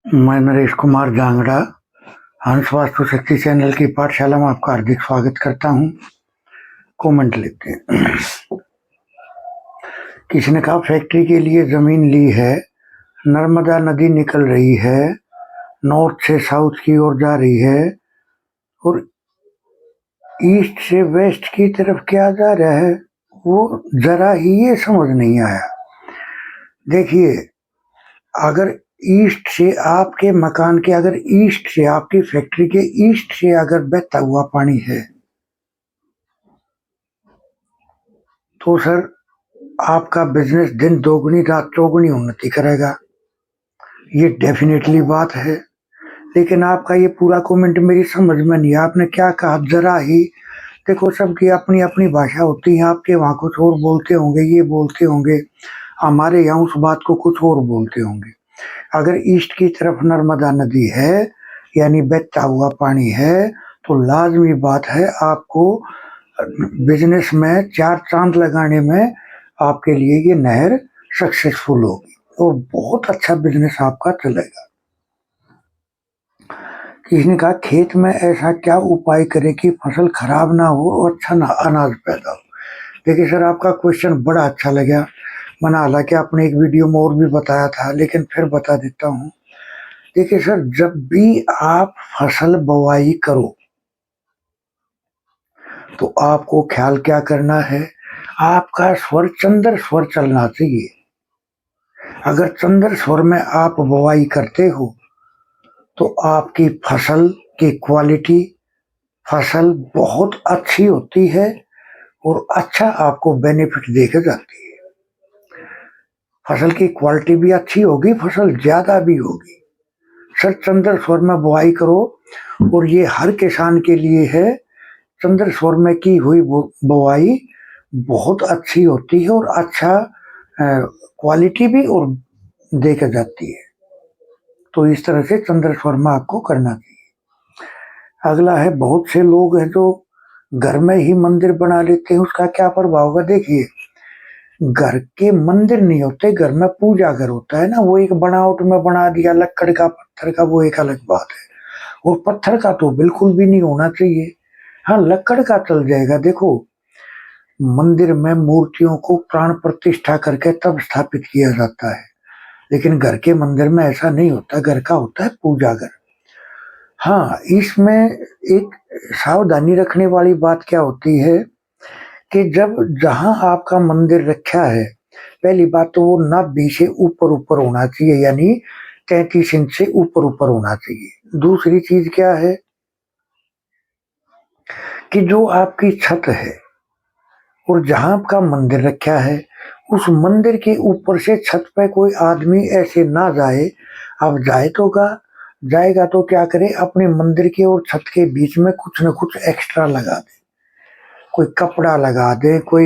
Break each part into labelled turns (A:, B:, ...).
A: मैं नरेश कुमार जांगड़ा हंस वास्तु शक्ति चैनल की पाठशाला में आपका हार्दिक स्वागत करता हूं। कमेंट लेते हैं। किसी ने कहा फैक्ट्री के लिए जमीन ली है, नर्मदा नदी निकल रही है, नॉर्थ से साउथ की ओर जा रही है और ईस्ट से वेस्ट की तरफ क्या जा रहा है, वो जरा ही ये समझ नहीं आया। देखिए, अगर ईस्ट से आपके मकान के, अगर ईस्ट से आपकी फैक्ट्री के ईस्ट से अगर बहता हुआ पानी है तो सर आपका बिजनेस दिन दोगुनी रात चौगुनी उन्नति करेगा, ये डेफिनेटली बात है। लेकिन आपका ये पूरा कमेंट मेरी समझ में नहीं है। आपने क्या कहा, जरा ही। देखो, सबकी अपनी अपनी भाषा होती है। आपके वहाँ कुछ और बोलते होंगे, ये बोलते होंगे, हमारे यहाँ उस बात को कुछ और बोलते होंगे। अगर ईस्ट की तरफ नर्मदा नदी है यानी बहता हुआ पानी है तो लाजमी बात है आपको बिजनेस में 4 चांद लगाने में आपके लिए ये नहर सक्सेसफुल होगी और बहुत अच्छा बिजनेस आपका चलेगा। किसी ने कहा खेत में ऐसा क्या उपाय करें कि फसल खराब ना हो और अच्छा ना अनाज पैदा हो। देखिए सर, आपका क्वेश्चन बड़ा अच्छा लगा। मैंने हालांकि आपने एक वीडियो में और भी बताया था, लेकिन फिर बता देता हूँ। देखिए सर, जब भी आप फसल बुवाई करो तो आपको ख्याल क्या करना है, आपका स्वर चंद्र स्वर चलना चाहिए। अगर चंद्र स्वर में आप बुवाई करते हो तो आपकी फसल की क्वालिटी, फसल बहुत अच्छी होती है और अच्छा आपको बेनिफिट देकर जाती है। फसल की क्वालिटी भी अच्छी होगी, फसल ज्यादा भी होगी। सर चंद्र स्वर में बुआई करो, और ये हर किसान के लिए है। चंद्र स्वर में की हुई बुआई बहुत अच्छी होती है और अच्छा क्वालिटी भी और देकर जाती है। तो इस तरह से चंद्र स्वर में आपको करना चाहिए। अगला है, बहुत से लोग हैं जो घर में ही मंदिर बना लेते हैं, उसका क्या प्रभाव होगा। देखिए, घर के मंदिर नहीं होते, घर में पूजा घर होता है ना। वो एक बनावट में बना दिया, लक्कड़ का पत्थर का, वो एक अलग बात है। और पत्थर का तो बिल्कुल भी नहीं होना चाहिए। हाँ, लक्कड़ का चल जाएगा। देखो, मंदिर में मूर्तियों को प्राण प्रतिष्ठा करके तब स्थापित किया जाता है, लेकिन घर के मंदिर में ऐसा नहीं होता। घर का होता है पूजा घर। हाँ, इसमें एक सावधानी रखने वाली बात क्या होती है कि जब जहां आपका मंदिर रखा है, पहली बात तो वो नाभि से ऊपर ऊपर होना चाहिए, यानी 33 इंच से ऊपर ऊपर होना चाहिए। दूसरी चीज क्या है कि जो आपकी छत है और जहां आपका मंदिर रखा है, उस मंदिर के ऊपर से छत पे कोई आदमी ऐसे ना जाए। अब जाए तो जाएगा तो क्या करे, अपने मंदिर के और छत के बीच में कुछ न कुछ एक्स्ट्रा लगा दे। कोई कपड़ा लगा दे, कोई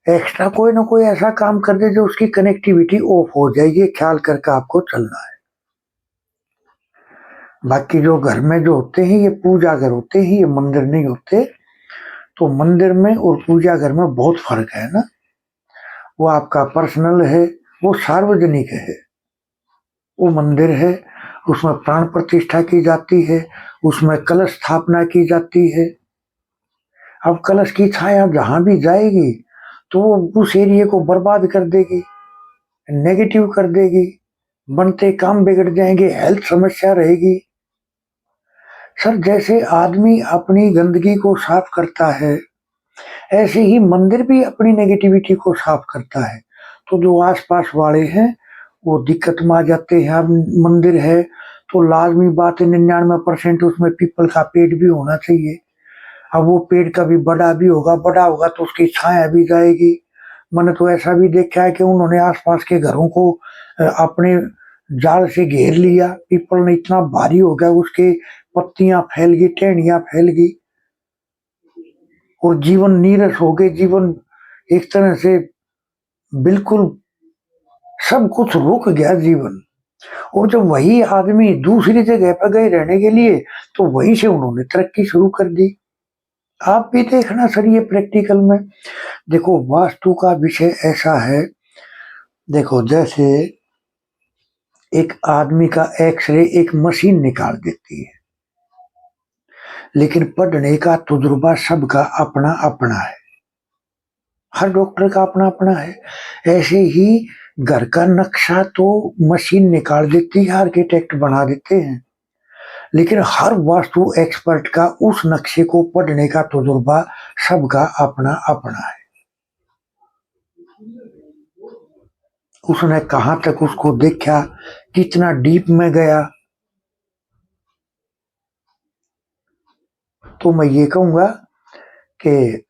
A: एक्स्ट्रा कोई ना कोई ऐसा काम कर दे जो उसकी कनेक्टिविटी ऑफ हो जाए। ये ख्याल करके आपको चलना है। बाकी जो घर में जो होते हैं ये पूजा घर होते हैं, ये मंदिर नहीं होते। तो मंदिर में और पूजा घर में बहुत फर्क है ना। वो आपका पर्सनल है, वो सार्वजनिक है। वो मंदिर है, उसमें प्राण प्रतिष्ठा की जाती है, उसमें कलश स्थापना की जाती है। अब कलश की छाया जहां भी जाएगी तो वो उस एरिया को बर्बाद कर देगी, नेगेटिव कर देगी, बनते काम बिगड़ जाएंगे, हेल्थ समस्या रहेगी। सर, जैसे आदमी अपनी गंदगी को साफ करता है, ऐसे ही मंदिर भी अपनी नेगेटिविटी को साफ करता है। तो जो आसपास वाले हैं वो दिक्कत में आ जाते हैं। अब मंदिर है तो लाजमी बात है 99% उसमें पीपल का पेड़ भी होना चाहिए। अब वो पेड़ कभी बड़ा होगा तो उसकी छाया भी जाएगी। मैंने तो ऐसा भी देखा है कि उन्होंने आसपास के घरों को अपने जाल से घेर लिया। पीपल ने इतना भारी हो गया, उसके पत्तियां फैल गई, टहनियां फैल गई और जीवन नीरस हो गए। जीवन एक तरह से बिल्कुल सब कुछ रुक गया जीवन। और जब वही आदमी दूसरी जगह पर गए रहने के लिए तो वहीं से उन्होंने तरक्की शुरू कर दी। आप भी देखना सर, ये प्रैक्टिकल में देखो। वास्तु का विषय ऐसा है, देखो जैसे एक आदमी का एक्सरे एक मशीन निकाल देती है, लेकिन पढ़ने का तजुर्बा सबका अपना अपना है, हर डॉक्टर का अपना अपना है। ऐसे ही घर का नक्शा तो मशीन निकाल देती है, आर्किटेक्ट बना देते हैं, लेकिन हर वास्तु एक्सपर्ट का उस नक्शे को पढ़ने का तजुर्बा सबका अपना अपना है। उसने कहां तक उसको देखा, कितना डीप में गया। तो मैं ये कहूंगा कि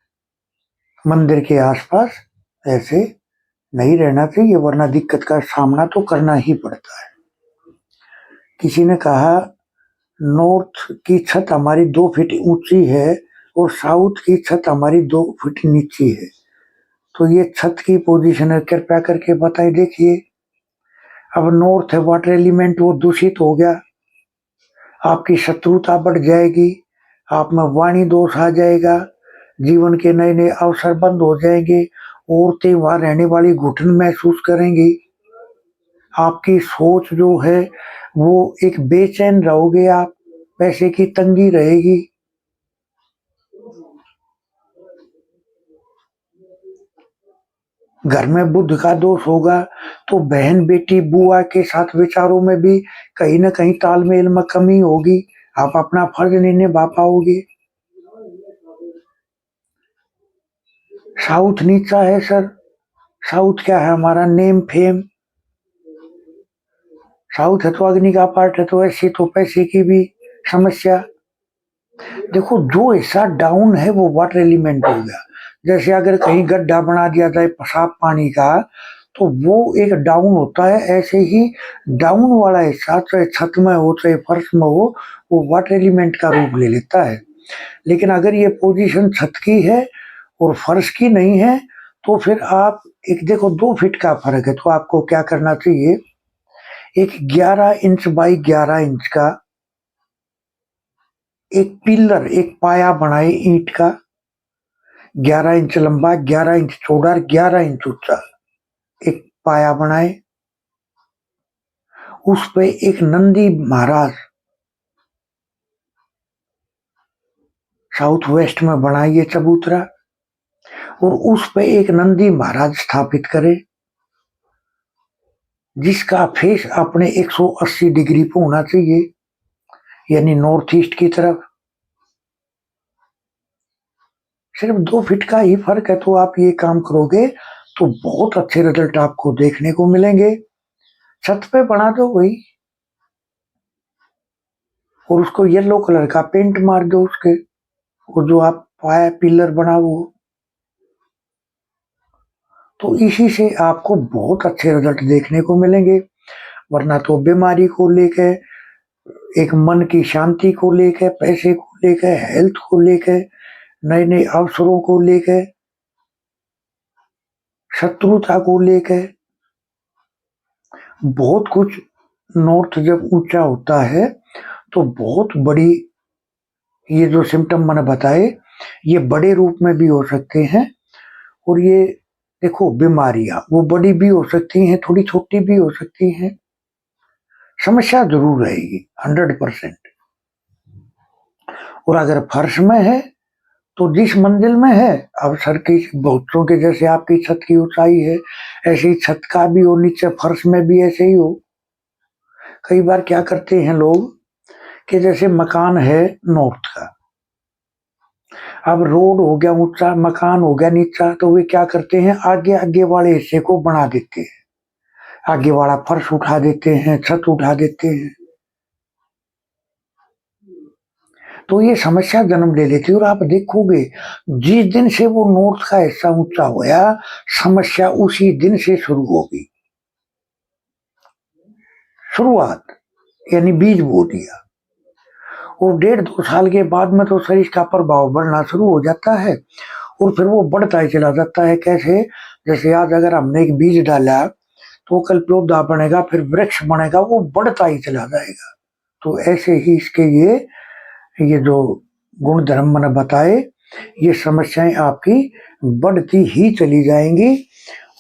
A: मंदिर के आसपास ऐसे नहीं रहना चाहिए, वरना दिक्कत का सामना तो करना ही पड़ता है। किसी ने कहा नॉर्थ की छत हमारी 2 फीट ऊंची है और साउथ की छत हमारी 2 फीट नीची है, तो ये छत की पोजीशन है, कृपया करके बताइए। देखिए, अब नॉर्थ है वाटर एलिमेंट, वो दूषित हो गया, आपकी शत्रुता बढ़ जाएगी, आप में वाणी दोष आ जाएगा, जीवन के नए नए अवसर बंद हो जाएंगे, औरतें वहां रहने वाली घुटन महसूस करेंगी, आपकी सोच जो है वो एक बेचैन रहोगे आप, पैसे की तंगी रहेगी। घर में बुद्ध का दोष होगा तो बहन बेटी बुआ के साथ विचारों में भी कहीं ना कहीं तालमेल में कमी होगी, आप अपना फर्ज नहीं निभा पाओगे। साउथ नीचा है सर, साउथ क्या है हमारा नेम फेम, साउथ है तो अग्नि का पार्ट है, तो ऐसी तो पैसे की भी समस्या। देखो, जो हिस्सा डाउन है वो वाटर एलिमेंट हो गया। जैसे अगर कहीं गड्ढा बना दिया जाए साफ पानी का, तो वो एक डाउन होता है। ऐसे ही डाउन वाला हिस्सा चाहे छत में हो चाहे फर्श में हो, वो वाटर एलिमेंट का रूप ले लेता है। लेकिन अगर ये पोजीशन छत की है और फर्श की नहीं है, तो फिर आप एक देखो 2 फीट का फर्क है, तो आपको क्या करना चाहिए, एक 11 इंच बाई 11 इंच का एक पिलर, एक पाया बनाए ईंट का, 11 इंच लंबा, 11 इंच चौड़ा, 11 इंच ऊंचा एक पाया बनाए, उस पे एक नंदी महाराज साउथ वेस्ट में बनाइए चबूतरा, और उस पे एक नंदी महाराज स्थापित करे, जिसका फेस अपने 180 डिग्री पे होना चाहिए, यानी नॉर्थ ईस्ट की तरफ। सिर्फ 2 फीट का ही फर्क है, तो आप ये काम करोगे तो बहुत अच्छे रिजल्ट आपको देखने को मिलेंगे। छत पे बना दो वही, और उसको येलो कलर का पेंट मार दो उसके, वो जो आप पाया पिलर बना वो, तो इसी से आपको बहुत अच्छे रिजल्ट देखने को मिलेंगे। वरना तो बीमारी को लेकर, एक मन की शांति को लेकर, पैसे को लेकर, हेल्थ को लेकर, नए नए अवसरों को लेकर, शत्रुता को लेकर, बहुत कुछ। नॉर्थ जब ऊंचा होता है तो बहुत बड़ी, ये जो सिम्टम मैंने बताए ये बड़े रूप में भी हो सकते हैं, और ये देखो बीमारियां वो बड़ी भी हो सकती हैं, थोड़ी छोटी भी हो सकती हैं, समस्या जरूर रहेगी 100%। और अगर फर्श में है तो जिस मंजिल में है, अब सर की बहुतों के जैसे आपकी छत की ऊंचाई है, ऐसे ही छत का भी हो, नीचे फर्श में भी ऐसे ही हो। कई बार क्या करते हैं लोग कि जैसे मकान है नॉर्थ का, अब रोड हो गया ऊंचा, मकान हो गया नीचा, तो वे क्या करते हैं, आगे आगे वाले हिस्से को बना देते हैं, आगे वाला फर्श उठा देते हैं, छत उठा देते हैं, तो ये समस्या जन्म ले लेती है। और आप देखोगे जिस दिन से वो नॉर्थ का हिस्सा ऊंचा होया, समस्या उसी दिन से शुरू होगी। शुरुआत यानी बीज बो दिया, और 1.5-2 साल के बाद में तो शरीर का प्रभाव बढ़ना शुरू हो जाता है, और फिर वो बढ़ता ही चला जाता है। कैसे, जैसे आज अगर हमने एक बीज डाला तो कल पौधा बनेगा, फिर वृक्ष बनेगा, वो बढ़ता ही चला जाएगा। तो ऐसे ही इसके ये जो गुण धर्म मैंने बताए, ये समस्याएं आपकी बढ़ती ही चली जाएंगी,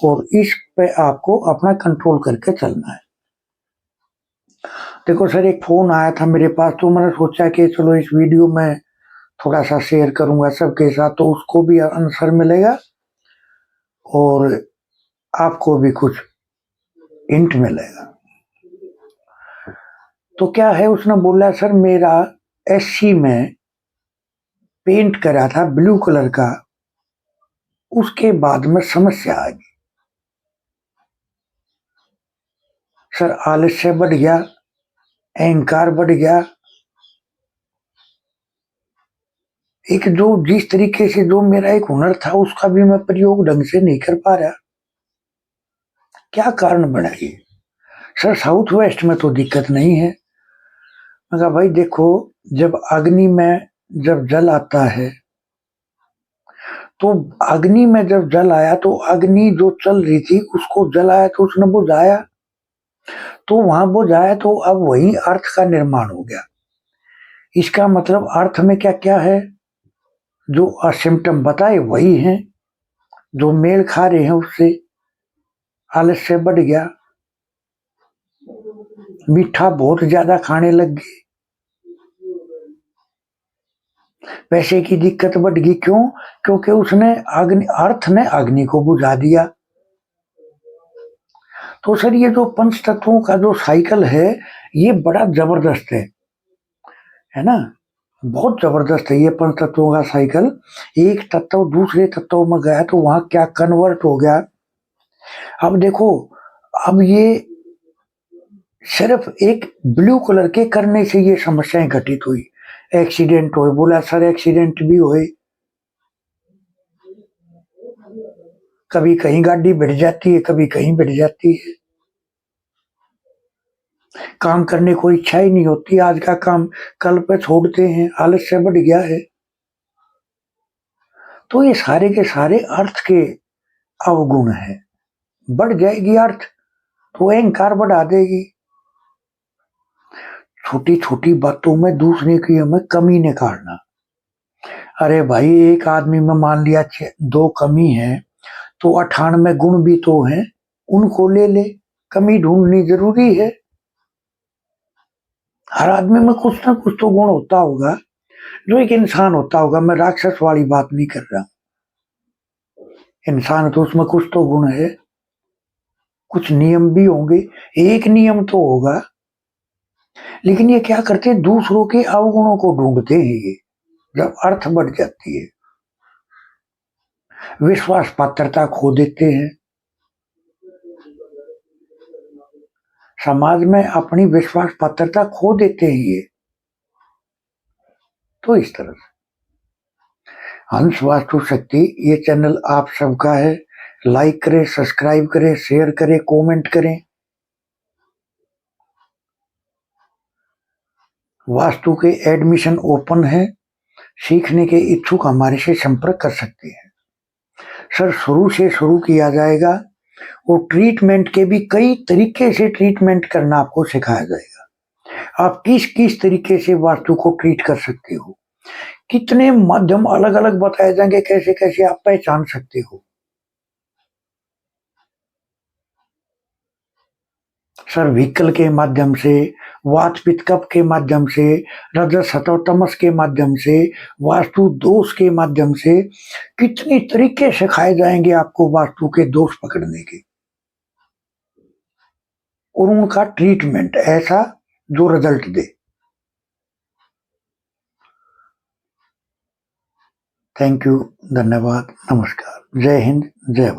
A: और इस पे आपको अपना कंट्रोल करके चलना है। देखो सर, एक फोन आया था मेरे पास, तो मैंने सोचा कि चलो इस वीडियो में थोड़ा सा शेयर करूंगा सबके साथ, तो उसको भी आंसर मिलेगा और आपको भी कुछ हिंट मिलेगा। तो क्या है, उसने बोला सर मेरा एससी में पेंट करा था ब्लू कलर का, उसके बाद में समस्या आ गई। सर आलस्य बढ़ गया, अहंकार बढ़ गया, एक जो जिस तरीके से जो मेरा एक हुनर था उसका भी मैं प्रयोग ढंग से नहीं कर पा रहा। क्या कारण बना ये? सर साउथ वेस्ट में तो दिक्कत नहीं है। मैं कहा भाई देखो, जब अग्नि में जब जल आता है, तो अग्नि में जब जल आया तो अग्नि जो चल रही थी उसको जलाया तो उसने बुझाया, तो वहां बुझाया तो अब वही अर्थ का निर्माण हो गया। इसका मतलब अर्थ में क्या क्या है, जो सिम्टम बताए वही हैं, जो मेल खा रहे हैं उससे। आलस्य बढ़ गया, मीठा बहुत ज्यादा खाने लग गए, पैसे की दिक्कत बढ़ गई। क्यों? क्योंकि उसने अग्नि, अर्थ ने अग्नि को बुझा दिया। तो सर ये जो पंच तत्वों का जो साइकिल है, ये बड़ा जबरदस्त है ना, बहुत जबरदस्त है ये पंच तत्वों का साइकिल। एक तत्व दूसरे तत्व में गया तो वहां क्या कन्वर्ट हो गया। अब देखो, अब ये सिर्फ एक ब्लू कलर के करने से ये समस्याएं घटित हुई। एक्सीडेंट हुए, बोला सर एक्सीडेंट भी हुए, कभी कहीं गाड़ी भिड़ जाती है, कभी कहीं भिड़ जाती है, काम करने को इच्छा ही नहीं होती, आज का काम कल पे छोड़ते हैं, आलस्य बढ़ गया है। तो ये सारे के सारे अर्थ के अवगुण है। बढ़ जाएगी अर्थ तो अहंकार बढ़ा देगी। छोटी छोटी बातों में दूसरे की हमें कमी निकालना। अरे भाई, एक आदमी में मान लिया दो कमी है, तो 98 गुण भी तो हैं, उनको ले ले। कमी ढूंढनी जरूरी है। हर आदमी में कुछ ना कुछ तो गुण होता होगा, जो एक इंसान होता होगा। मैं राक्षस वाली बात नहीं कर रहा, इंसान तो उसमें कुछ तो गुण है, कुछ नियम भी होंगे, एक नियम तो होगा। लेकिन ये क्या करते हैं, दूसरों के अवगुणों को ढूंढते हैं ये, जब अर्थ बढ़ जाती है। विश्वास पात्रता खो देते हैं, समाज में अपनी विश्वास पात्रता खो देते हैं ये। तो इस तरह से हंस वास्तु शक्ति ये चैनल आप सबका है। लाइक करें, सब्सक्राइब करें, शेयर करें, कमेंट करें। वास्तु के एडमिशन ओपन है, सीखने के इच्छुक हमारे से संपर्क कर सकते हैं। सर शुरू से शुरू किया जाएगा, और ट्रीटमेंट के भी कई तरीके से ट्रीटमेंट करना आपको सिखाया जाएगा। आप किस किस तरीके से वास्तु को ट्रीट कर सकते हो, कितने माध्यम अलग अलग बताए जाएंगे, कैसे कैसे आप पहचान सकते हो। सर व्हीकल के माध्यम से, वात पित्त कफ के माध्यम से, रजस सतव तमस के माध्यम से, वास्तु दोष के माध्यम से, कितने तरीके सिखाए जाएंगे आपको वास्तु के दोष पकड़ने के, और उनका ट्रीटमेंट ऐसा जो रिजल्ट दे। थैंक यू, धन्यवाद, नमस्कार, जय हिंद, जय भारत।